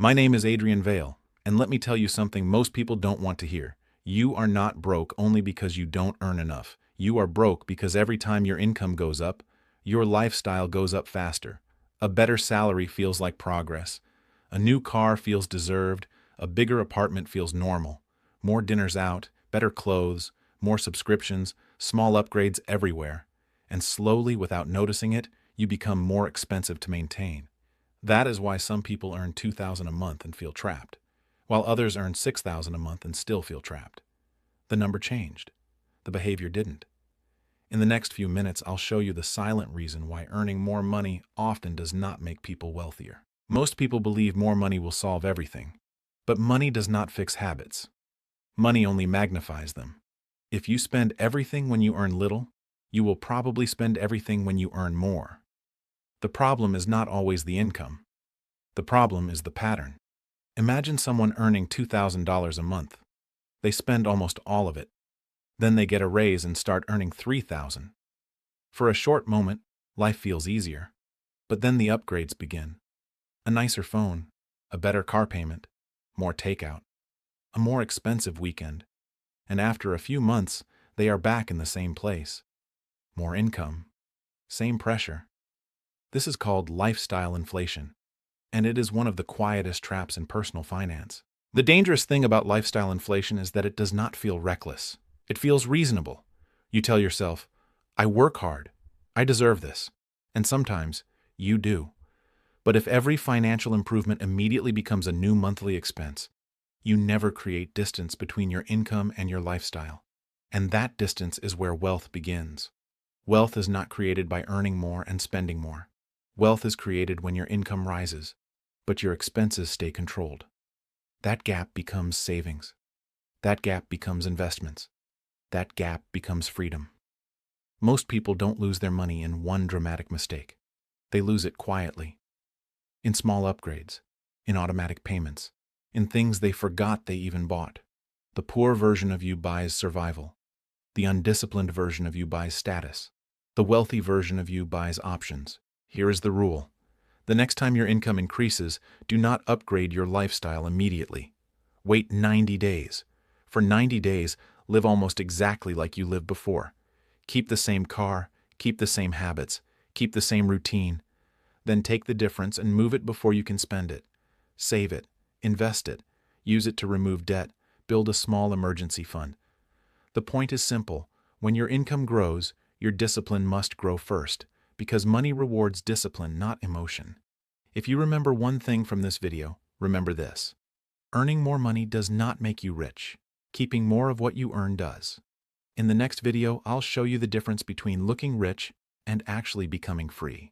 My name is Adrian Vale, and let me tell you something most people don't want to hear. You are not broke only because you don't earn enough. You are broke because every time your income goes up, your lifestyle goes up faster. A better salary feels like progress. A new car feels deserved. A bigger apartment feels normal. More dinners out, better clothes, more subscriptions, small upgrades everywhere. And slowly, without noticing it, you become more expensive to maintain. That is why some people earn $2,000 a month and feel trapped, while others earn $6,000 a month and still feel trapped. The number changed. The behavior didn't. In the next few minutes, I'll show you the silent reason why earning more money often does not make people wealthier. Most people believe more money will solve everything, but money does not fix habits. Money only magnifies them. If you spend everything when you earn little, you will probably spend everything when you earn more. The problem is not always the income. The problem is the pattern. Imagine someone earning $2,000 a month. They spend almost all of it. Then they get a raise and start earning $3,000. For a short moment, life feels easier. But then the upgrades begin. A nicer phone, a better car payment, more takeout, a more expensive weekend. And after a few months, they are back in the same place. More income, same pressure. This is called lifestyle inflation, and it is one of the quietest traps in personal finance. The dangerous thing about lifestyle inflation is that it does not feel reckless. It feels reasonable. You tell yourself, I work hard. I deserve this. And sometimes, you do. But if every financial improvement immediately becomes a new monthly expense, you never create distance between your income and your lifestyle. And that distance is where wealth begins. Wealth is not created by earning more and spending more. Wealth is created when your income rises, but your expenses stay controlled. That gap becomes savings. That gap becomes investments. That gap becomes freedom. Most people don't lose their money in one dramatic mistake. They lose it quietly. In small upgrades, in automatic payments, in things they forgot they even bought. The poor version of you buys survival. The undisciplined version of you buys status. The wealthy version of you buys options. Here is the rule. The next time your income increases, do not upgrade your lifestyle immediately. Wait 90 days. For 90 days, live almost exactly like you lived before. Keep the same car, keep the same habits, keep the same routine. Then take the difference and move it before you can spend it. Save it, invest it, use it to remove debt, build a small emergency fund. The point is simple. When your income grows, your discipline must grow first, because money rewards discipline, not emotion. If you remember one thing from this video, remember this. Earning more money does not make you rich. Keeping more of what you earn does. In the next video, I'll show you the difference between looking rich and actually becoming free.